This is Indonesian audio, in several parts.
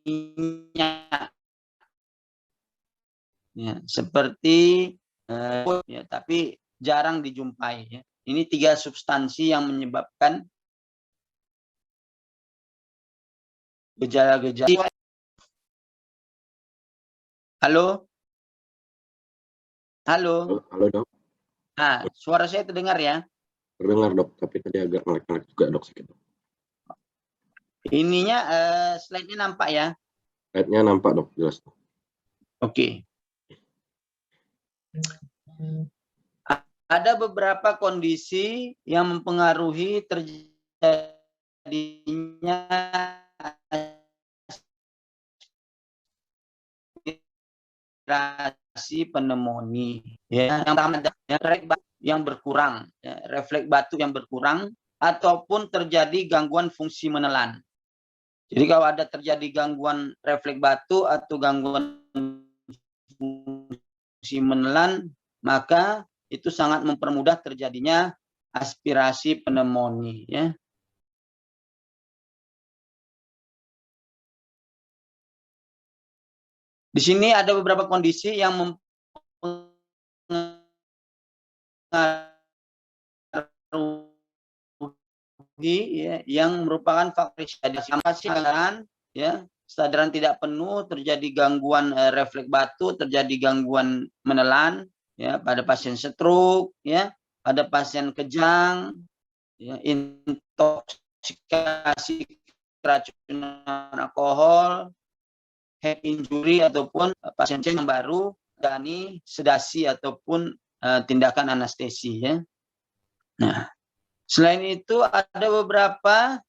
minyak, ya, seperti ya, tapi jarang dijumpai. Ya. Ini 3 substansi yang menyebabkan gejala-gejala. Halo, halo. Halo dok. Nah, suara saya terdengar ya? Terdengar dok, tapi tadi agak ngelek-ngelek juga dok sedikit. Ininya slide-nya nampak ya? Slide-nya nampak dok, jelas. Oke. Ada beberapa kondisi yang mempengaruhi terjadinya aspirasi pneumonia. Ya, yang pertama refleks yang berkurang, ya, refleks batuk yang berkurang, ataupun terjadi gangguan fungsi menelan. Jadi kalau ada terjadi gangguan refleks batuk atau gangguan fungsi menelan, maka itu sangat mempermudah terjadinya aspirasi pneumonia. Ya. Di sini ada beberapa kondisi yang mempengaruhi, ya, yang merupakan faktor kesadaran, ya, kesadaran tidak penuh, terjadi gangguan refleks batuk, terjadi gangguan menelan, ya, pada pasien stroke, ya, pada pasien kejang, ya, intoksikasi keracunan alkohol, head injury ataupun pasien yang baru menjalani sedasi ataupun tindakan anestesi. Ya. Nah, selain itu ada beberapa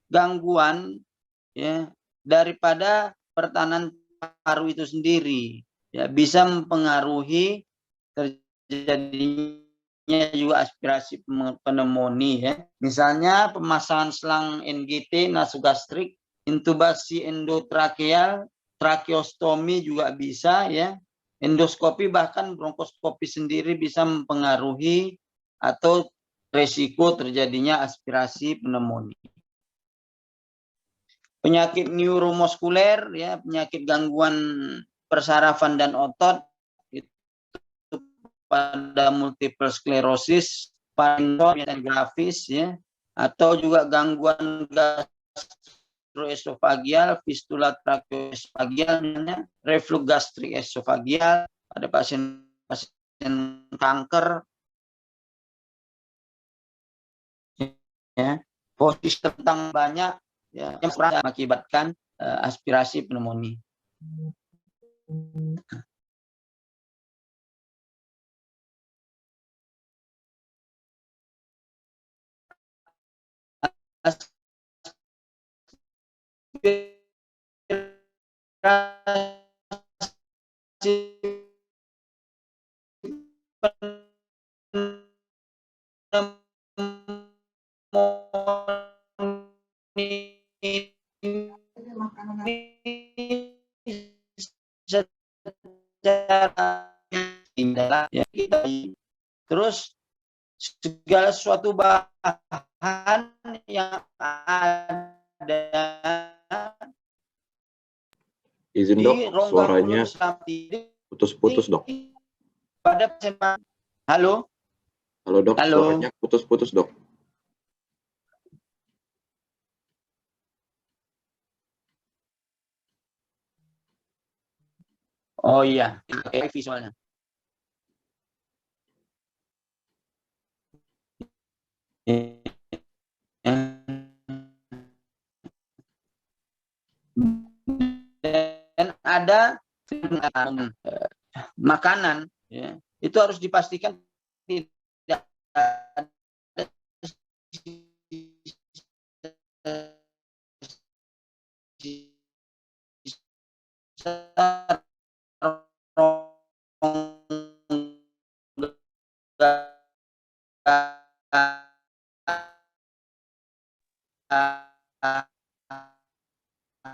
gangguan, ya, daripada pertahanan paru itu sendiri, ya, bisa mempengaruhi terjadinya juga aspirasi pneumonia. Ya. Misalnya pemasangan selang NGT nasogastrik, intubasi endotrakeal, tracheostomi juga bisa, ya. Endoskopi bahkan bronkoskopi sendiri bisa mempengaruhi atau resiko terjadinya aspirasi pneumonia. Penyakit neuromuskuler, ya, penyakit gangguan persarafan dan otot itu pada multiple sclerosis, Parkinson grafis, ya, atau juga gangguan gastroesofagial, fistula tracheoesophageal, reflux gastrik esofagial pada pasien kanker, ya, posisi tentang banyak, ya, yang mengakibatkan aspirasi pneumonia. Ya, kita terus segala sesuatu bahan yang ada izin dok, suaranya putus-putus dok. Pada halo, halo dok, suaranya putus-putus dok. Oh iya, visualnya. Dan ada makanan, ya, itu harus dipastikan tidak ada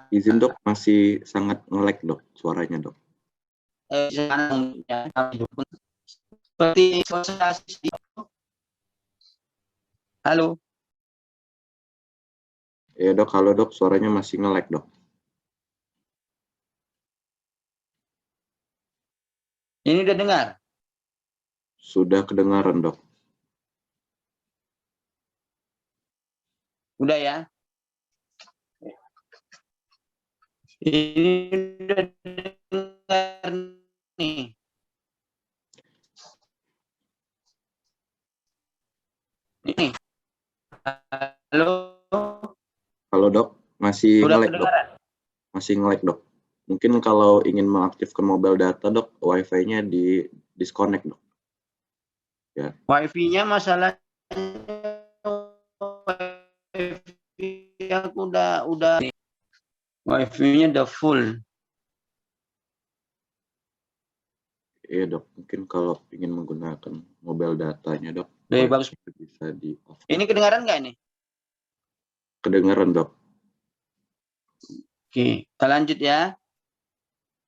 Izin dok, masih sangat nge-lag dok suaranya dok. Seperti halo. Ya dok, halo dok, suaranya masih nge-lag dok. Ini udah dengar? Sudah kedengaran, Dok. Udah ya? Ini udah dengar nih. Ini. Halo? Halo, Dok. Masih Udah nge-lag, Dok. kedengaran? Masih nge-lag, Dok. Mungkin kalau ingin mengaktifkan mobile data, Dok, Wi-Fi-nya di disconnect, Dok. Ya. Wifi-nya masalahnya wifi aku udah wifi-nya udah full. Iya, Dok. Mungkin kalau ingin menggunakan mobile datanya, Dok, Lebih bagus. bisa di off. Ini kedengaran nggak ini? Kedengaran, Dok. Oke, kita lanjut ya.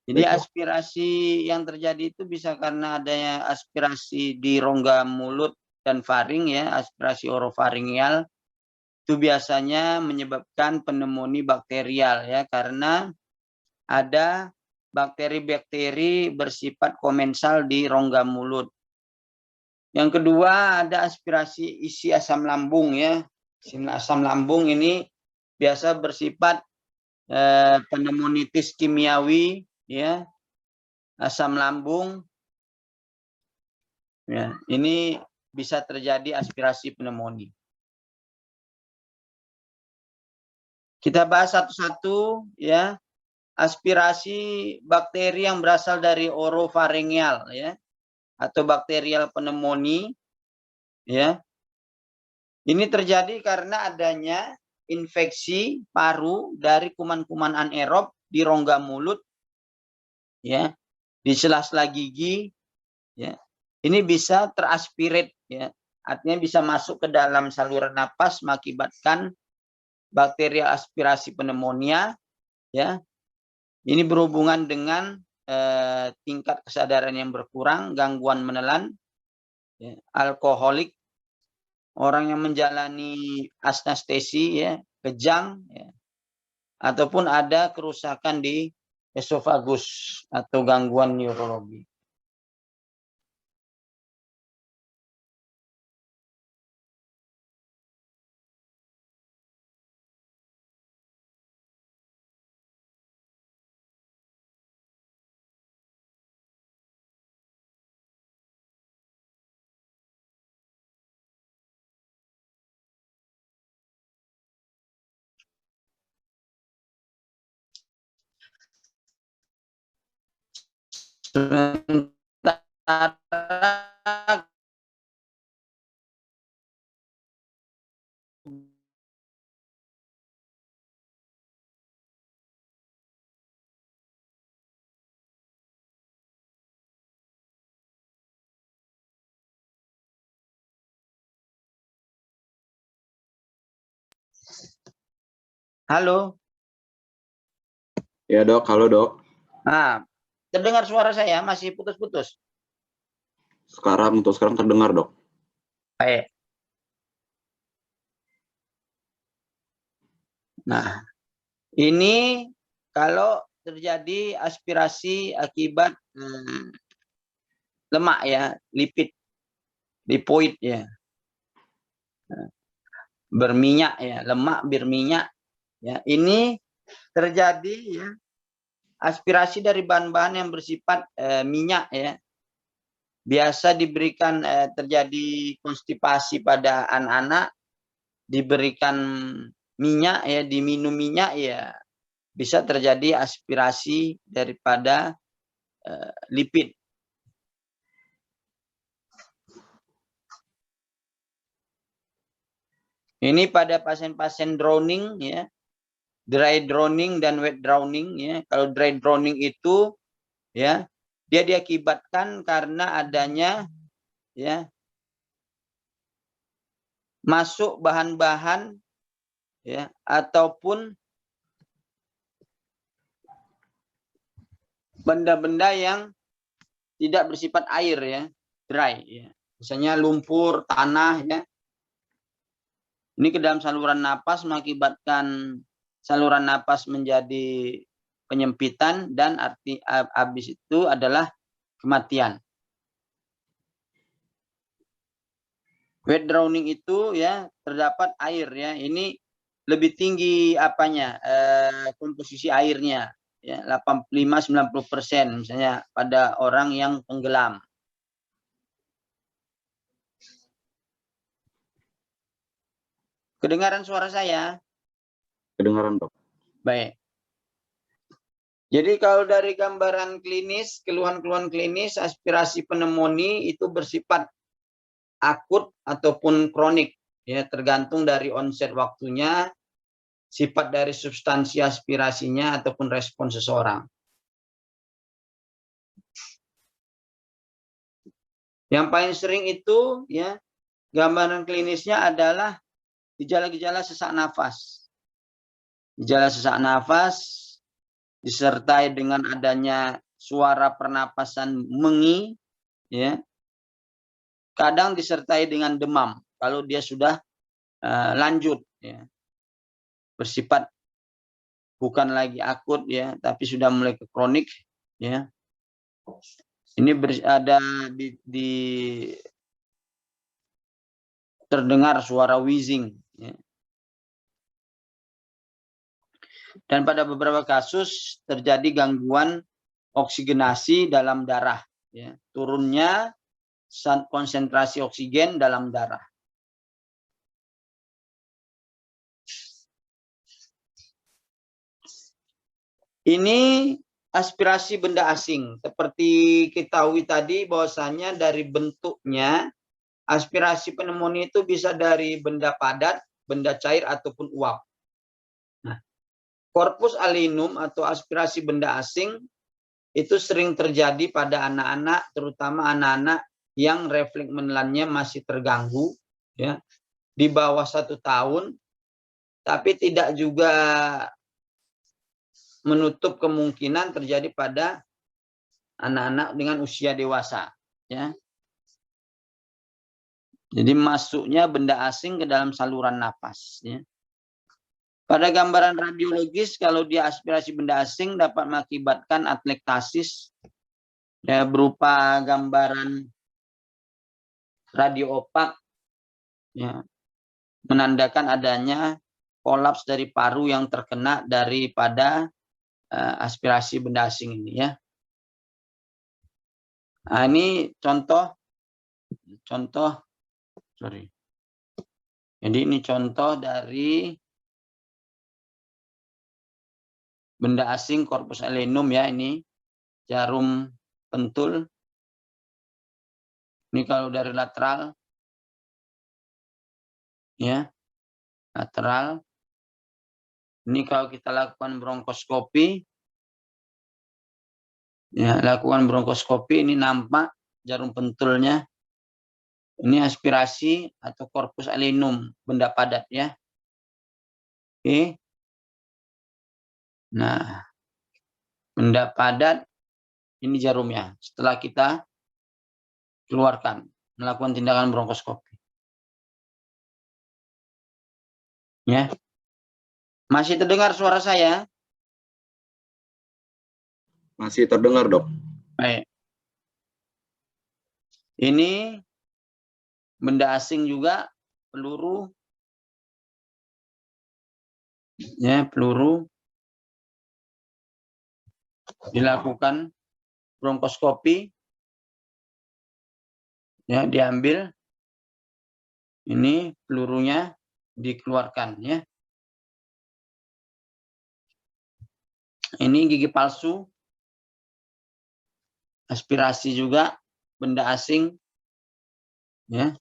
Jadi Baik, Dok. aspirasi yang terjadi itu bisa karena adanya aspirasi di rongga mulut dan faring ya, aspirasi orofaringial itu biasanya menyebabkan pneumonia bakterial ya, karena ada bakteri-bakteri bersifat komensal di rongga mulut. Yang kedua ada aspirasi isi asam lambung ya. Asam lambung ini biasa bersifat pneumonitis kimiawi ya, asam lambung ya. Ini bisa terjadi aspirasi pneumonia. Kita bahas satu-satu ya. Aspirasi bakteri yang berasal dari orofaringial ya, atau bakterial pneumonia ya. Ini terjadi karena adanya infeksi paru dari kuman-kuman anaerob di rongga mulut ya, di sela-sela gigi ya. Ini bisa teraspirit ya. Artinya bisa masuk ke dalam saluran napas mengakibatkan bakteri aspirasi pneumonia ya. Ini berhubungan dengan tingkat kesadaran yang berkurang, gangguan menelan, ya, alkoholik, orang yang menjalani anestesi ya, kejang ya, ataupun ada kerusakan di esofagus atau gangguan neurologi. Sementara halo. Ya, Dok. Halo, Dok. Nah, terdengar suara saya masih putus-putus. Untuk sekarang terdengar, Dok. Baik. Nah, ini kalau terjadi aspirasi akibat lemak ya, lipid, lipoid ya, berminyak ya, lemak berminyak ya. Ini terjadi ya, aspirasi dari bahan-bahan yang bersifat minyak ya. Biasa diberikan terjadi konstipasi pada anak-anak, diberikan minyak ya, diminum minyak ya, bisa terjadi aspirasi daripada lipid. Ini pada pasien-pasien drowning ya, dry drowning dan wet drowning ya. Kalau dry drowning itu ya, dia diakibatkan karena adanya ya masuk bahan-bahan ya, ataupun benda-benda yang tidak bersifat air ya, dry ya. Misalnya lumpur, tanah ya. Ini ke dalam saluran napas mengakibatkan saluran napas menjadi penyempitan, dan habis itu adalah kematian. Wet drowning itu ya terdapat air ya. Ini lebih tinggi apanya? Komposisi airnya ya 85-90% misalnya pada orang yang tenggelam. Kedengaran suara saya? Kedengaran, Dok. Baik. Jadi kalau dari gambaran klinis, keluhan-keluhan klinis aspirasi pneumonia itu bersifat akut ataupun kronik ya, tergantung dari onset waktunya, sifat dari substansi aspirasinya ataupun respon seseorang. Yang paling sering itu ya gambaran klinisnya adalah gejala-gejala sesak nafas. Gejala sesak nafas disertai dengan adanya suara pernapasan mengi ya. Kadang disertai dengan demam kalau dia sudah lanjut ya. Bersifat bukan lagi akut ya, tapi sudah mulai ke kronik ya. Ini ada di terdengar suara wheezing ya. Dan pada beberapa kasus terjadi gangguan oksigenasi dalam darah ya. Turunnya konsentrasi oksigen dalam darah. Ini aspirasi benda asing. Seperti ketahui tadi bahwasanya dari bentuknya aspirasi pneumonia itu bisa dari benda padat, benda cair ataupun uap. Nah, corpus alinum atau aspirasi benda asing itu sering terjadi pada anak-anak, terutama anak-anak yang refleks menelannya masih terganggu, ya, di bawah 1 tahun, tapi tidak juga menutup kemungkinan terjadi pada anak-anak dengan usia dewasa, ya. Jadi masuknya benda asing ke dalam saluran napas, ya. Pada gambaran radiologis, kalau dia aspirasi benda asing dapat mengakibatkan atelektasis, ya, berupa gambaran radio opak, ya, menandakan adanya kolaps dari paru yang terkena daripada aspirasi benda asing ini ya. Nah, ini contoh, sorry. Jadi ini contoh dari benda asing corpus alinum ya, ini jarum pentul. Ini kalau dari lateral, ya, lateral. Ini kalau kita lakukan bronkoskopi, ya, lakukan bronkoskopi ini nampak jarum pentulnya. Ini aspirasi atau corpus alinum, benda padat ya. Oke. Nah, benda padat ini jarumnya. Setelah kita keluarkan, melakukan tindakan bronkoskopi. Ya. Masih terdengar suara saya? Masih terdengar, Dok. Baik. Ini benda asing juga, peluru. Ya, peluru. Dilakukan bronkoskopi. Ya, diambil. Ini pelurunya dikeluarkan ya. Ini gigi palsu. Aspirasi juga benda asing. Ya.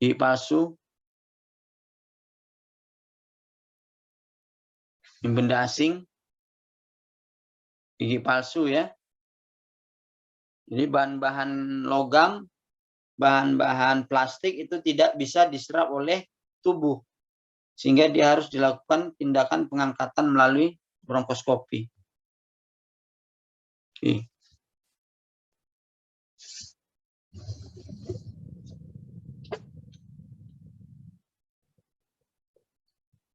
Gigi palsu. Ini benda asing. Gigi palsu ya. Jadi bahan-bahan logam, bahan-bahan plastik itu tidak bisa diserap oleh tubuh. Sehingga dia harus dilakukan tindakan pengangkatan melalui bronkoskopi. Oke.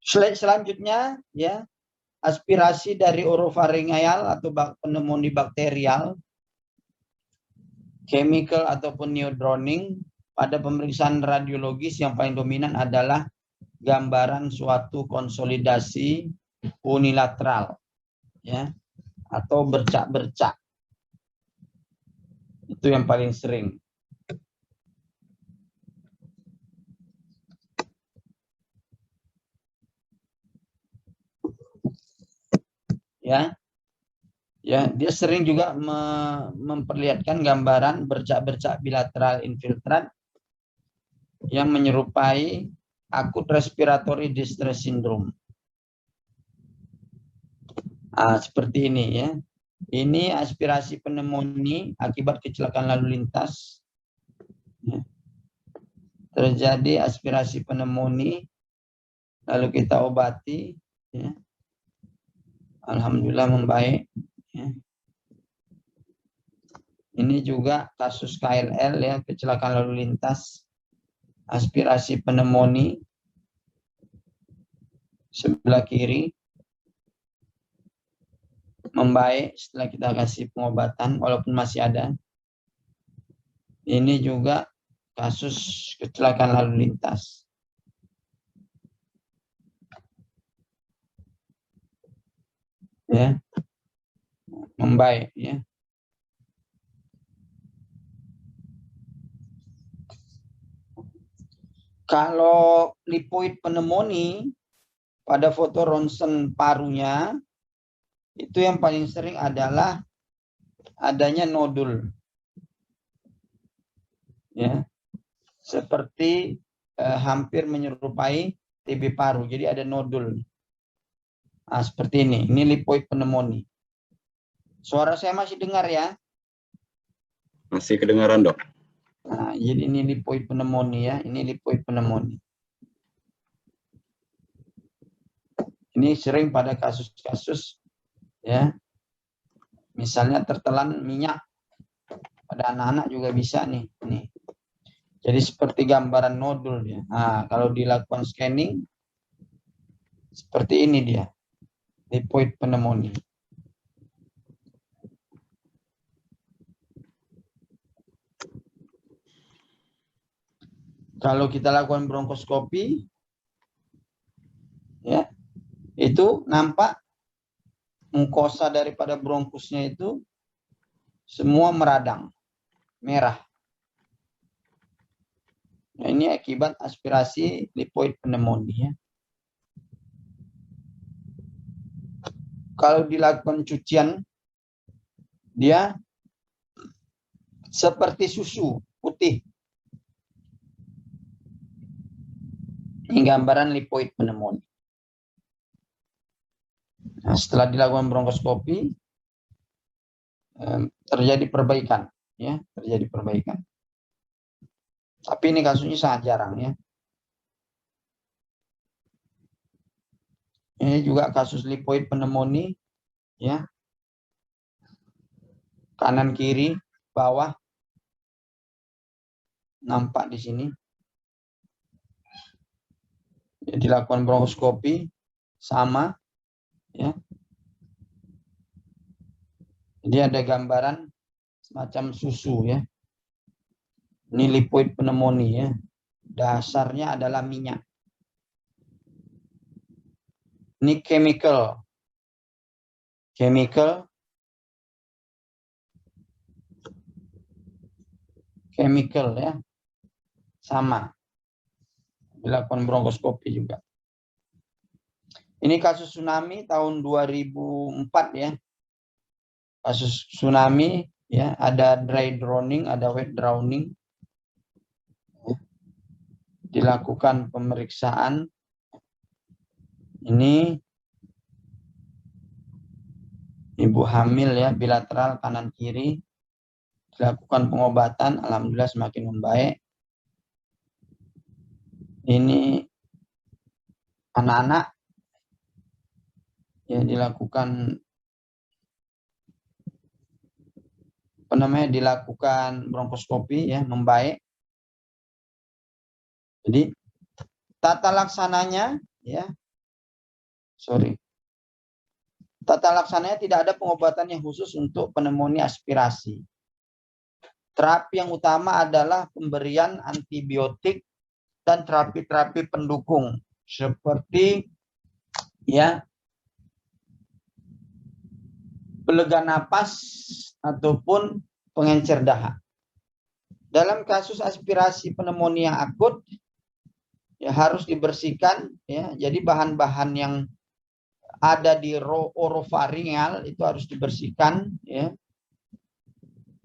Selanjutnya ya, aspirasi dari orofaringeal atau pneumonia bakterial. chemical ataupun neodrowning pada pemeriksaan radiologis yang paling dominan adalah gambaran suatu konsolidasi unilateral, ya, atau bercak-bercak. Itu yang paling sering. Ya, ya, dia sering juga memperlihatkan gambaran bercak-bercak bilateral infiltrat yang menyerupai akut respiratory distress syndrome. Seperti ini, ya. Ini aspirasi pneumonia akibat kecelakaan lalu lintas. Ya. Terjadi aspirasi pneumonia, lalu kita obati, ya. Alhamdulillah membaik. Ya. Ini juga kasus KLL, ya, kecelakaan lalu lintas, aspirasi pneumonia sebelah kiri, membaik setelah kita kasih pengobatan walaupun masih ada. Ini juga kasus kecelakaan lalu lintas. Ya. Membaik, ya. Kalau lipoid pneumonia pada foto ronsen parunya, itu yang paling sering adalah adanya nodul. Ya. Seperti hampir menyerupai TB paru. Jadi ada nodul. Seperti ini. Ini lipoid pneumonia. Suara saya masih dengar, ya? Masih kedengaran, Dok. Jadi ini lipoid pneumonia, ya. Ini lipoid pneumonia. Ini sering pada kasus-kasus, ya. Misalnya tertelan minyak. Pada anak-anak juga bisa nih. Nih. Jadi seperti gambaran nodul, ya. Kalau dilakukan scanning seperti ini dia. Lipoid pneumonia. Kalau kita lakukan bronkoskopi, ya, itu nampak mukosa daripada bronkusnya itu semua meradang, merah. Nah, ini akibat aspirasi lipoid pneumonia. Kalau dilakukan cucian, dia seperti susu putih. Ini gambaran lipoid pneumonia. Nah, setelah dilakukan bronkoskopi, terjadi perbaikan, ya, terjadi perbaikan. Tapi ini kasusnya sangat jarang, ya. Ini juga kasus lipoid pneumonia, ya. Kanan kiri, bawah, nampak di sini. Ya, dilakukan bronkoskopi sama, ya. Jadi ada gambaran semacam susu, ya. Ini lipoid pneumonia, ya. Dasarnya adalah minyak. Ini chemical, ya, sama. Dilakukan bronkoskopi juga. Ini kasus tsunami tahun 2004, ya. Kasus tsunami, ya, ada dry drowning, ada wet drowning. Dilakukan pemeriksaan. Ini ibu hamil, ya, bilateral kanan kiri. Dilakukan pengobatan, alhamdulillah semakin membaik. Ini anak-anak, ya, dilakukan dilakukan bronkoskopi, ya, membaik. Jadi tata laksananya, ya, tata laksananya tidak ada pengobatan yang khusus untuk pneumonia aspirasi. Terapi yang utama adalah pemberian antibiotik dan terapi-terapi pendukung seperti ya pelega napas ataupun pengencer dahak. Dalam kasus aspirasi pneumonia akut ya harus dibersihkan ya. Jadi bahan-bahan yang ada di orofaringal itu harus dibersihkan ya.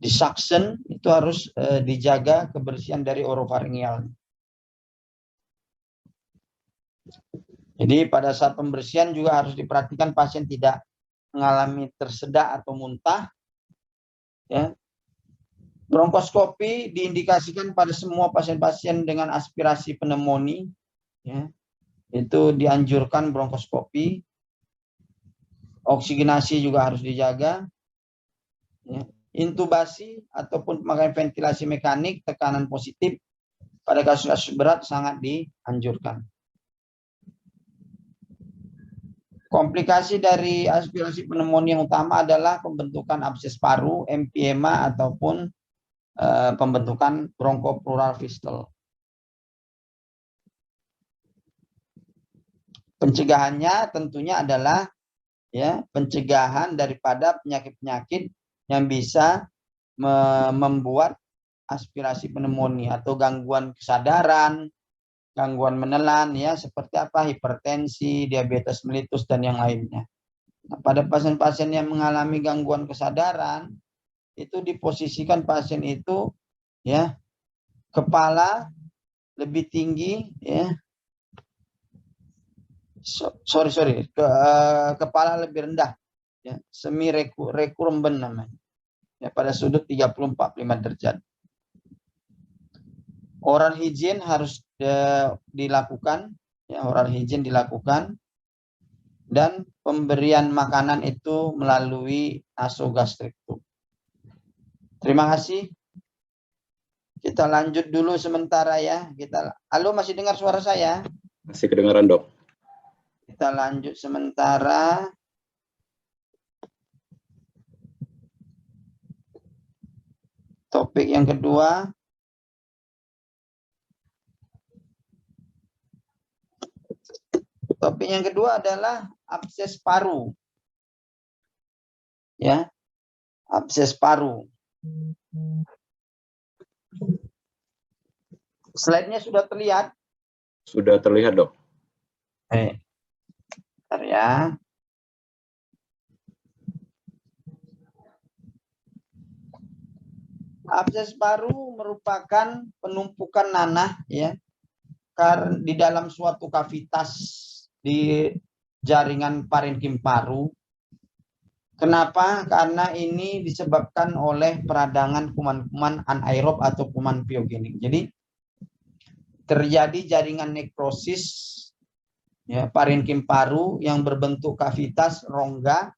Di suction itu harus dijaga kebersihan dari orofaringal. Jadi pada saat pembersihan juga harus diperhatikan pasien tidak mengalami tersedak atau muntah. Ya. Bronkoskopi diindikasikan pada semua pasien-pasien dengan aspirasi pneumonia. Ya. Itu dianjurkan bronkoskopi. Oksigenasi juga harus dijaga. Ya. Intubasi ataupun pemakaian ventilasi mekanik tekanan positif pada kasus-kasus berat sangat dianjurkan. Komplikasi dari aspirasi pneumonia yang utama adalah pembentukan abses paru, emphysema ataupun pembentukan bronchopleural fistula. Pencegahannya tentunya adalah ya pencegahan daripada penyakit-penyakit yang bisa membuat aspirasi pneumonia atau gangguan kesadaran, gangguan menelan ya seperti apa hipertensi, diabetes mellitus dan yang lainnya. Nah, pada pasien-pasien yang mengalami gangguan kesadaran itu diposisikan pasien itu ya kepala lebih tinggi ya. Kepala lebih rendah ya, semi rekuremben namanya. Ya, pada sudut 30-45 derajat. Oral hygiene harus dilakukan, ya, oral hygiene dilakukan, dan pemberian makanan itu melalui nasogastrik. Terima kasih. Kita lanjut dulu sementara ya. Halo, masih dengar suara saya? Masih kedengaran, Dok. Kita lanjut sementara. Topik yang kedua. Topik yang kedua adalah abses paru. Ya. Abses paru. Slide-nya sudah terlihat? Sudah terlihat, Dok. Bentar ya. Abses paru merupakan penumpukan nanah ya di dalam suatu kavitas di jaringan parenkim paru. Kenapa? Karena ini disebabkan oleh peradangan kuman-kuman anaerob atau kuman piogenik. Jadi terjadi jaringan nekrosis ya parenkim paru yang berbentuk kavitas rongga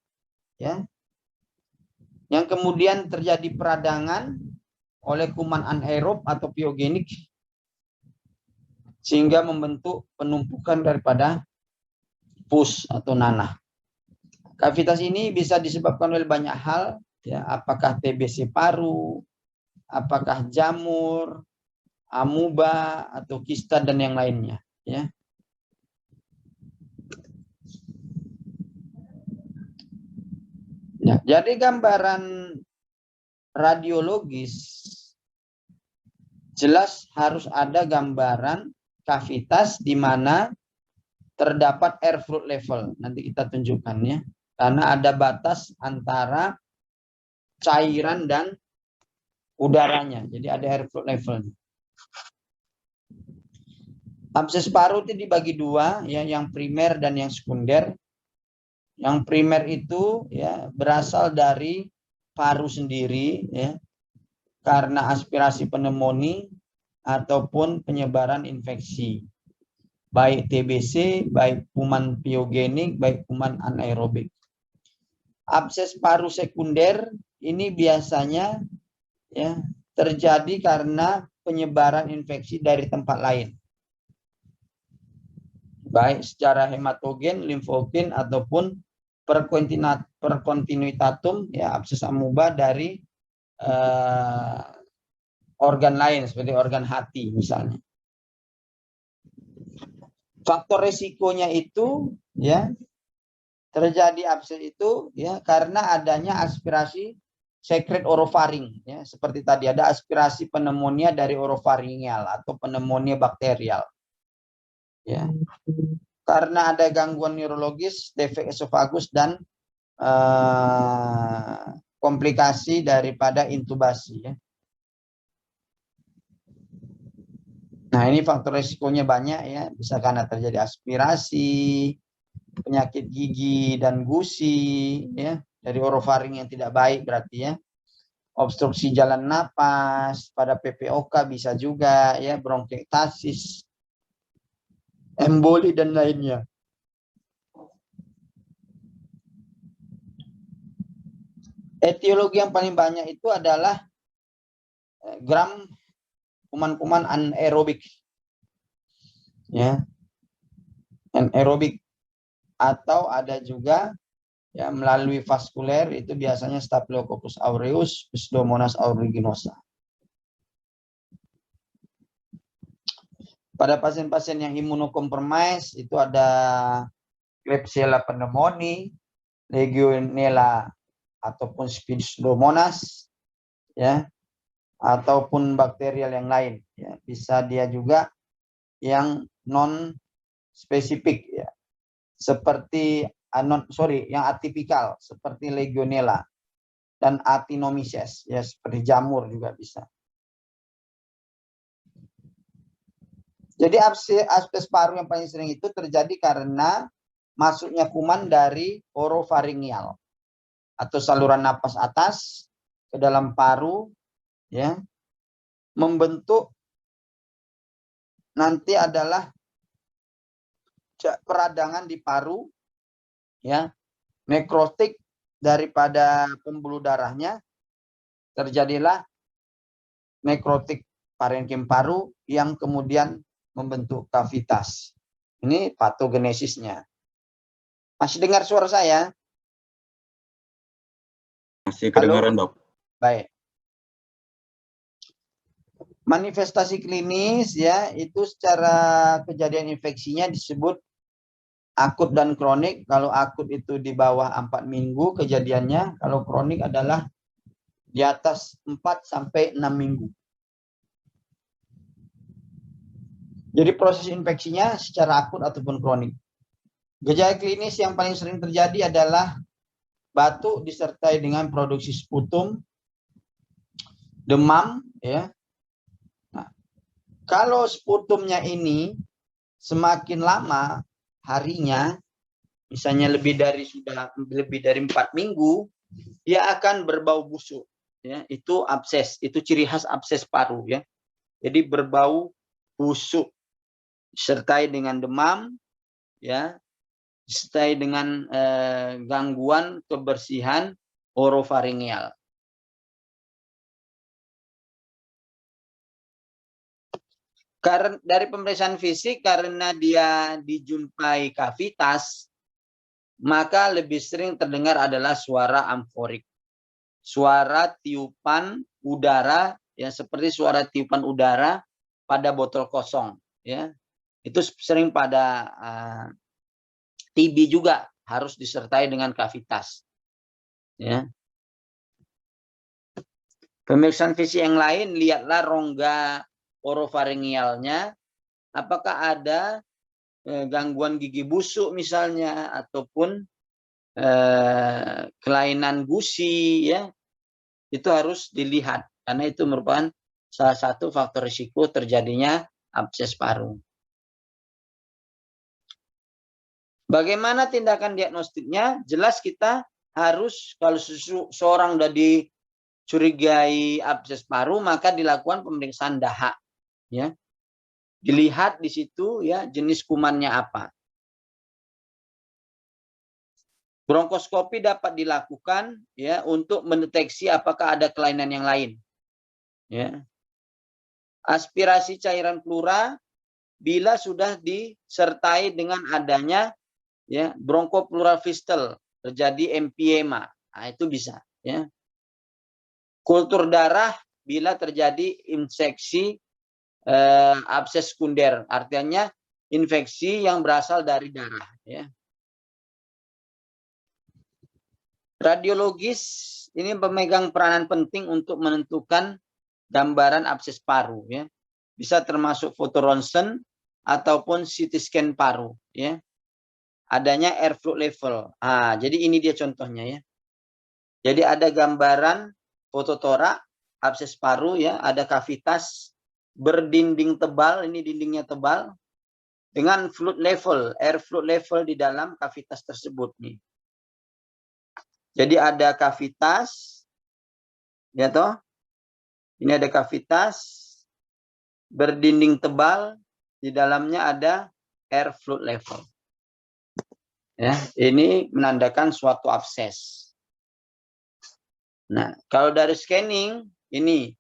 ya. Yang kemudian terjadi peradangan oleh kuman anaerob atau piogenik sehingga membentuk penumpukan daripada pus atau nanah. Kavitas ini bisa disebabkan oleh banyak hal, ya, apakah TBC paru, apakah jamur, amuba atau kista dan yang lainnya, ya. Ya, jadi gambaran radiologis jelas harus ada gambaran kavitas di mana terdapat air fluid level. Nanti kita tunjukkan ya. Karena ada batas antara cairan dan udaranya. Jadi ada air fluid level. Abses paru itu dibagi dua, ya, yang primer dan yang sekunder. Yang primer itu ya berasal dari paru sendiri, ya, karena aspirasi pneumonia ataupun penyebaran infeksi, baik TBC, baik kuman piogenik, baik kuman anaerobik. Abses paru sekunder ini biasanya ya terjadi karena penyebaran infeksi dari tempat lain, baik secara hematogen, limfogen ataupun perkontinuitatum ya abses amuba dari organ lain seperti organ hati misalnya. Faktor resikonya itu ya terjadi abses itu ya karena adanya aspirasi sekret orofaring ya, seperti tadi ada aspirasi pneumonia dari orofaringeal atau pneumonia bakterial. Ya. Karena ada gangguan neurologis, defek esofagus dan komplikasi daripada intubasi ya. Nah, ini faktor resikonya banyak ya, bisa karena terjadi aspirasi, penyakit gigi dan gusi ya, dari orofaring yang tidak baik berarti ya. Obstruksi jalan napas, pada PPOK bisa juga ya, bronkiektasis, emboli dan lainnya. Etiologi yang paling banyak itu adalah gram kuman-kuman anaerobik. Ya. Anaerobik atau ada juga ya melalui vaskuler itu biasanya Staphylococcus aureus, Pseudomonas aeruginosa. Pada pasien-pasien yang imunokompromis itu ada Klebsiella pneumoniae, Legionella ataupun Pseudomonas ya, ataupun bakterial yang lain ya. Bisa dia juga yang non spesifik ya, seperti yang atipikal seperti Legionella dan Actinomyces ya, seperti jamur juga bisa. Jadi abses paru yang paling sering itu terjadi karena masuknya kuman dari orofaringeal atau saluran napas atas ke dalam paru ya, membentuk nanti adalah peradangan di paru ya, nekrotik daripada pembuluh darahnya, terjadilah nekrotik parenkim paru yang kemudian membentuk kavitas. Ini patogenesisnya. Masih dengar suara saya? Masih kedengaran, Dok. Baik. Manifestasi klinis ya itu secara kejadian infeksinya disebut akut dan kronik. Kalau akut itu di bawah 4 minggu kejadiannya, kalau kronik adalah di atas 4 sampai 6 minggu. Jadi proses infeksinya secara akut ataupun kronik. Gejala klinis yang paling sering terjadi adalah batuk disertai dengan produksi sputum, demam ya. Nah, kalau sputumnya ini semakin lama harinya, misalnya lebih dari 4 minggu, dia akan berbau busuk ya. Itu abses, itu ciri khas abses paru ya. Jadi berbau busuk disertai dengan demam ya, disertai dengan gangguan kebersihan orofaringeal. Karena dari pemeriksaan fisik, karena dia dijumpai kavitas, maka lebih sering terdengar adalah suara amforik, suara tiupan udara ya, seperti suara tiupan udara pada botol kosong ya. Itu sering pada TB juga harus disertai dengan kavitas ya. Pemeriksaan fisik yang lain, lihatlah rongga orofaringealnya, apakah ada gangguan gigi busuk misalnya, ataupun kelainan gusi ya, itu harus dilihat karena itu merupakan salah satu faktor risiko terjadinya abses paru. Bagaimana tindakan diagnostiknya? Jelas kita harus, kalau seorang sudah dicurigai abses paru, maka dilakukan pemeriksaan dahak ya. Dilihat di situ ya jenis kumannya apa. Bronkoskopi dapat dilakukan ya untuk mendeteksi apakah ada kelainan yang lain. Ya. Aspirasi cairan pleura bila sudah disertai dengan adanya ya bronchopleural fistule, terjadi emphysema. Nah, itu bisa ya. Kultur darah bila terjadi infeksi abses sekunder, artinya infeksi yang berasal dari darah. Ya. Radiologis ini pemegang peranan penting untuk menentukan gambaran abses paru. Ya. Bisa termasuk foto ronsen ataupun CT scan paru. Ya. Adanya airflow level. Jadi ini dia contohnya ya. Jadi ada gambaran foto torak, abses paru ya, ada kavitas berdinding tebal, ini dindingnya tebal, dengan fluid level, air fluid level di dalam kavitas tersebut nih. Jadi ada kavitas, ya toh, ini ada kavitas berdinding tebal, di dalamnya ada air fluid level. Ya, ini menandakan suatu abses. Nah, kalau dari scanning, ini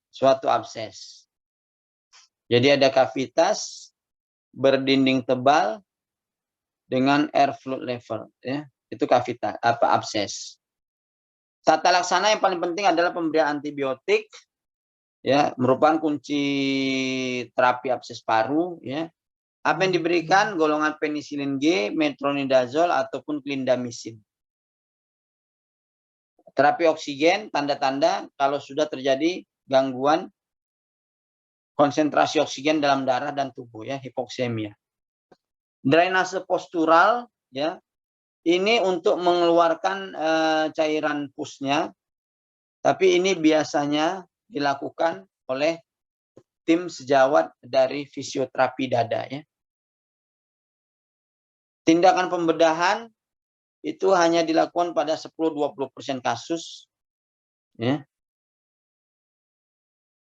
suatu abses. Jadi ada kavitas berdinding tebal dengan air fluid level, ya. Itu kavitas abses. Tata laksana yang paling penting adalah pemberian antibiotik, ya, merupakan kunci terapi abses paru, ya. Apa yang diberikan? Golongan penisilin G, metronidazol ataupun clindamycin. Terapi oksigen, tanda-tanda kalau sudah terjadi gangguan konsentrasi oksigen dalam darah dan tubuh, ya, hipoksemia. Drainase postural, ya, ini untuk mengeluarkan cairan pusnya, tapi ini biasanya dilakukan oleh tim sejawat dari fisioterapi dada. Ya. Tindakan pembedahan itu hanya dilakukan pada 10-20% kasus. Ya.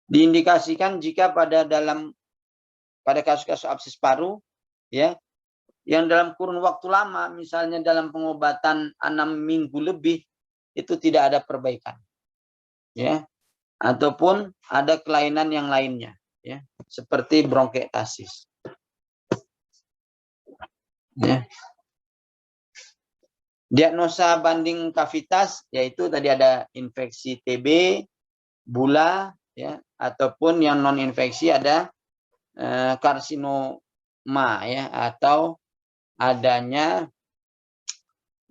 Diindikasikan jika pada kasus-kasus abses paru, ya, yang dalam kurun waktu lama, misalnya dalam pengobatan 6 minggu lebih, itu tidak ada perbaikan. Ya. Ataupun ada kelainan yang lainnya, ya, seperti bronkiektasis. Ya. Diagnosa banding kavitas, yaitu tadi ada infeksi TB, bula, ya, ataupun yang non infeksi ada karsinoma, ya, atau adanya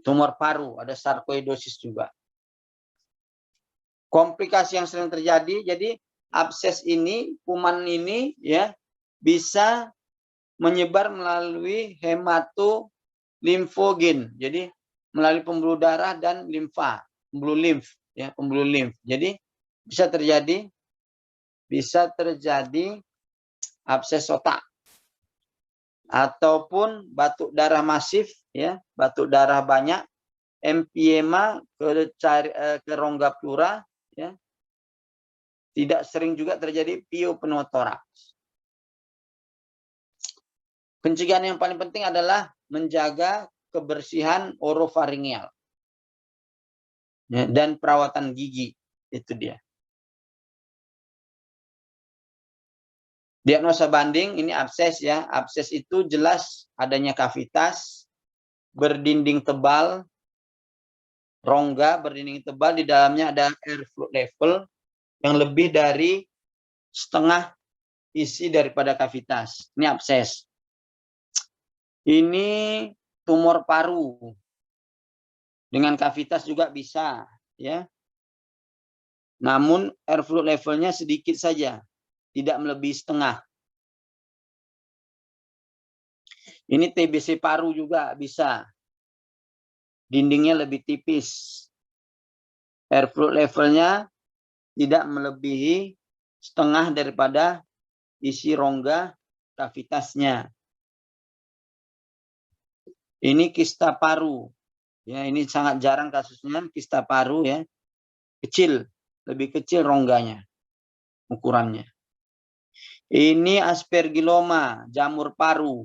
tumor paru, ada sarkoidosis juga. Komplikasi yang sering terjadi, jadi abses ini, kuman ini, ya, bisa menyebar melalui hematolimfogen, jadi melalui pembuluh darah dan limfa, pembuluh limf, ya, pembuluh limf. Jadi bisa terjadi abses otak ataupun batuk darah masif, ya, batuk darah banyak, empiema ke rongga pleura, ya. Tidak sering juga terjadi piopneumotoraks. Pencegahan yang paling penting adalah menjaga kebersihan orofaringeal, ya, dan perawatan gigi, itu dia. Diagnosa banding ini abses, ya. Abses itu jelas adanya kavitas berdinding tebal, rongga berdinding tebal, di dalamnya ada air fluid level yang lebih dari setengah isi daripada kavitas. Ini abses. Ini tumor paru dengan kavitas juga bisa, ya. Namun air fluid levelnya sedikit saja, tidak melebihi setengah. Ini TBC paru juga bisa. Dindingnya lebih tipis. Air fluid levelnya tidak melebihi setengah daripada isi rongga kavitasnya. Ini kista paru. Ya, ini sangat jarang kasusnya kista paru, ya. Kecil, lebih kecil rongganya, ukurannya. Ini aspergilloma, jamur paru.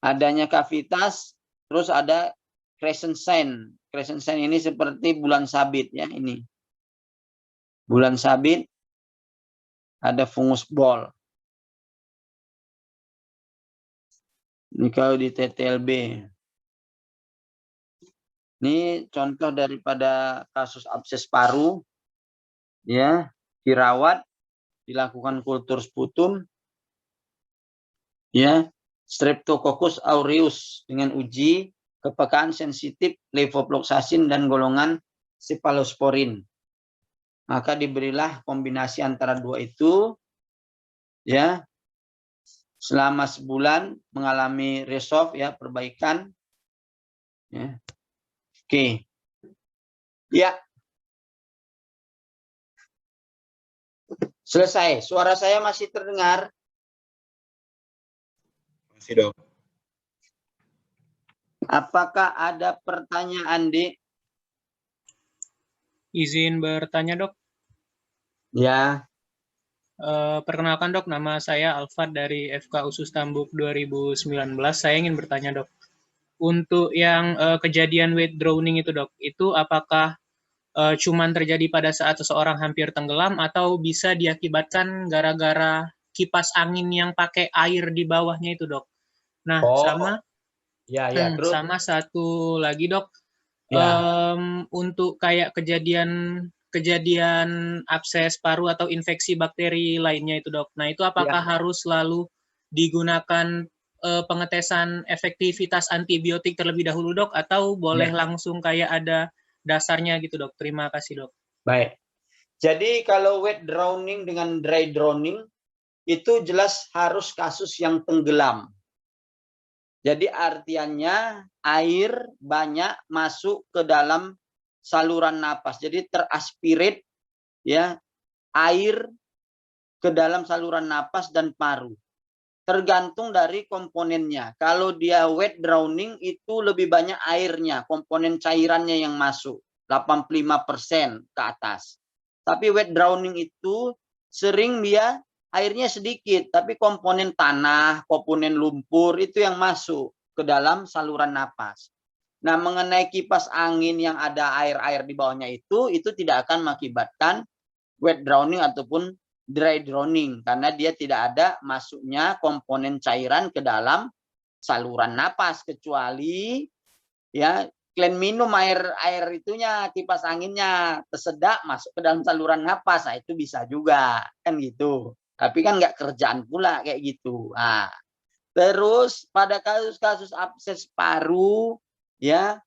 Adanya kavitas, terus ada crescent sign. Crescent sign ini seperti bulan sabit, ya, ini. Bulan sabit, ada fungus bol. Ini kalau di TTLB. Ini contoh daripada kasus abses paru. ya, dirawat, dilakukan kultur sputum, ya, Streptococcus aureus dengan uji kepekaan sensitif levofloxacin dan golongan cephalosporin. Maka diberilah kombinasi antara dua itu, ya, selama sebulan mengalami resolve, ya, perbaikan, ya. Oke, ya, selesai. Suara saya masih terdengar? Masih dok. Apakah ada pertanyaan, Dik? Izin bertanya, Dok. Ya, Perkenalkan, Dok, nama saya Alfat dari FK Usus Tambuk 2019. Saya ingin bertanya, Dok. Untuk yang kejadian weight drowning itu, Dok, itu apakah cuman terjadi pada saat seseorang hampir tenggelam atau bisa diakibatkan gara-gara kipas angin yang pakai air di bawahnya itu, Dok? Nah, terus. sama satu lagi, Dok. Ya. Untuk kayak kejadian abses paru atau infeksi bakteri lainnya itu, Dok. Nah, itu apakah harus selalu digunakan pengetesan efektivitas antibiotik terlebih dahulu, Dok, atau boleh langsung kayak ada dasarnya gitu, Dok? Terima kasih, Dok. Baik. Jadi kalau wet drowning dengan dry drowning itu jelas harus kasus yang tenggelam. Jadi artiannya air banyak masuk ke dalam saluran napas. Jadi teraspirit, ya, air ke dalam saluran napas dan paru. Tergantung dari komponennya. Kalau dia wet drowning itu lebih banyak airnya, komponen cairannya yang masuk 85% ke atas. Tapi wet drowning itu sering dia airnya sedikit, tapi komponen tanah, komponen lumpur itu yang masuk ke dalam saluran napas. Nah, mengenai kipas angin yang ada air-air di bawahnya itu tidak akan mengakibatkan wet drowning ataupun dry drowning karena dia tidak ada masuknya komponen cairan ke dalam saluran napas, kecuali, ya, kalian minum air itunya, kipas anginnya tersedak masuk ke dalam saluran napas, nah itu bisa juga kan gitu. Tapi kan nggak kerjaan pula kayak gitu. Nah, terus pada kasus-kasus abses paru, ya,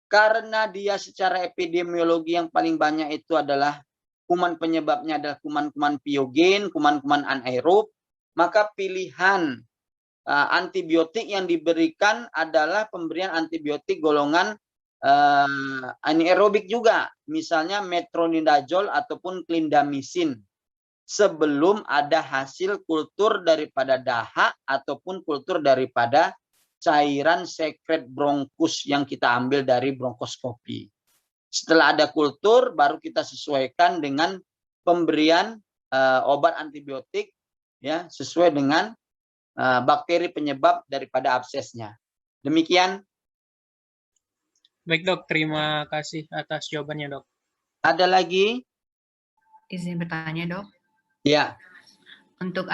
karena dia secara epidemiologi yang paling banyak itu adalah kuman penyebabnya adalah kuman-kuman piogen, kuman-kuman anaerob, maka pilihan antibiotik yang diberikan adalah pemberian antibiotik golongan anaerobik juga, misalnya metronidazole ataupun clindamycin, sebelum ada hasil kultur daripada dahak ataupun kultur daripada cairan sekret bronkus yang kita ambil dari bronkoskopi. Setelah ada kultur, baru kita sesuaikan dengan pemberian obat antibiotik, ya, sesuai dengan bakteri penyebab daripada absesnya. Demikian. Baik, Dok. Terima kasih atas jawabannya, Dok. Ada lagi? Izin bertanya, Dok. Ya. Untuk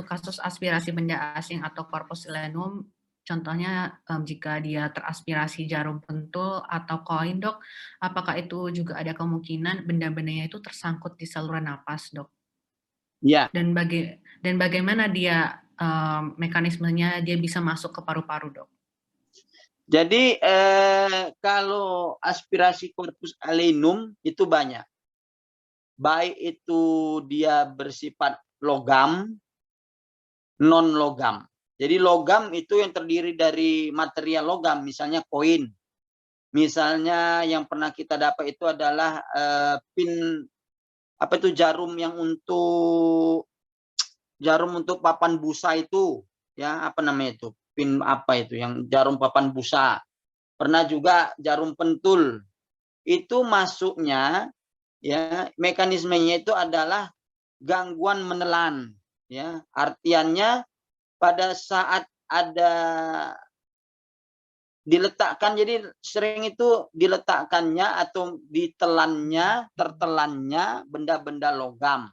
kasus aspirasi benda asing atau corpus silenum, contohnya jika dia teraspirasi jarum pentul atau koin, Dok, apakah itu juga ada kemungkinan benda-bendanya itu tersangkut di saluran napas, Dok? Ya. Dan bagaimana dia mekanismenya dia bisa masuk ke paru-paru, Dok? Jadi kalau aspirasi corpus alenum itu banyak. Baik itu dia bersifat logam, non logam. Jadi logam itu yang terdiri dari material logam, misalnya koin. Misalnya yang pernah kita dapat itu adalah pin, apa itu, jarum untuk papan busa itu, ya, apa namanya itu, pin apa itu yang jarum papan busa. Pernah juga jarum pentul. Itu masuknya, ya, mekanismenya itu adalah gangguan menelan, ya. Artiannya pada saat ada diletakkan, jadi sering itu diletakkannya atau tertelannya benda-benda logam,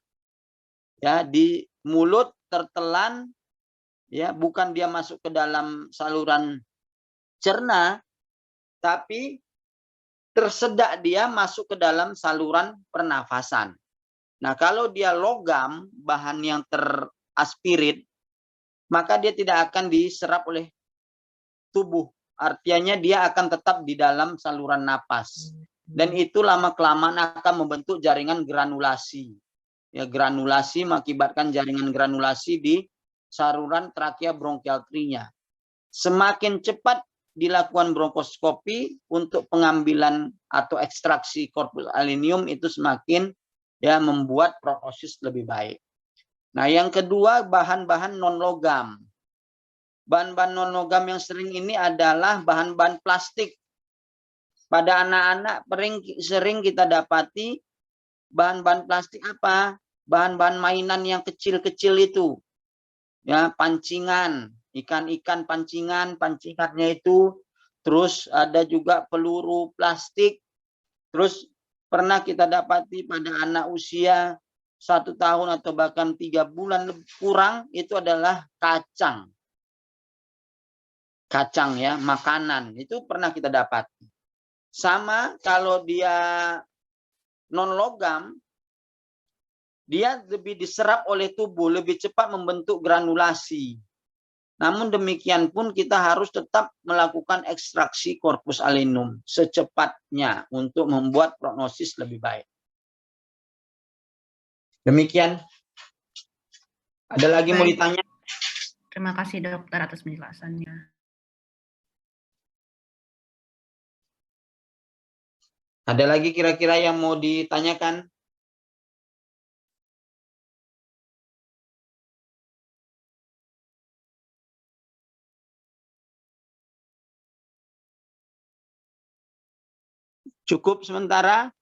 ya, di mulut tertelan, ya, bukan dia masuk ke dalam saluran cerna, tapi tersedak dia masuk ke dalam saluran pernafasan. Nah, kalau dia logam, bahan yang teraspirit, maka dia tidak akan diserap oleh tubuh. Artinya dia akan tetap di dalam saluran napas. Dan itu lama-kelamaan akan membentuk jaringan granulasi. Ya, granulasi mengakibatkan jaringan granulasi di saluran trakea bronchial tree-nya. Semakin cepat dilakukan bronkoskopi untuk pengambilan atau ekstraksi corpus alinium itu semakin ya membuat prognosis lebih baik. Nah, yang kedua bahan-bahan non-logam. Bahan-bahan non-logam yang sering ini adalah bahan-bahan plastik. Pada anak-anak sering kita dapati bahan-bahan plastik apa? Bahan-bahan mainan yang kecil-kecil itu. Ya, pancingan, ikan-ikan pancingannya itu. Terus ada juga peluru plastik. Terus pernah kita dapati pada anak usia 1 tahun atau bahkan 3 bulan kurang itu adalah kacang. Kacang ya, makanan. Itu pernah kita dapati. Sama kalau dia non-logam, dia lebih diserap oleh tubuh, lebih cepat membentuk granulasi. Namun demikian pun kita harus tetap melakukan ekstraksi corpus alinium secepatnya untuk membuat prognosis lebih baik. Demikian. Ada lagi mau ditanya? Terima kasih dokter atas penjelasannya. Ada lagi kira-kira yang mau ditanyakan? Cukup sementara?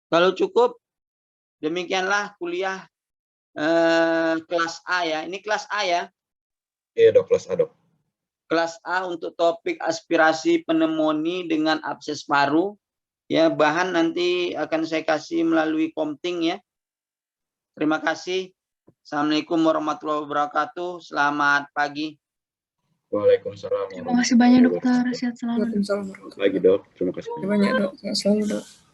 Kalau cukup, demikianlah kuliah kelas A ya. Ini kelas A ya? Iya dok, kelas A dok. Kelas A untuk topik aspirasi pneumonia dengan abses paru. Ya, bahan nanti akan saya kasih melalui Komting ya. Terima kasih. Assalamualaikum warahmatullahi wabarakatuh. Selamat pagi. Waalaikumsalam. Terima kasih banyak dokter. Sehat selalu. Lagi dok, terima kasih. Terima kasih banyak dok. Sehat selalu dok.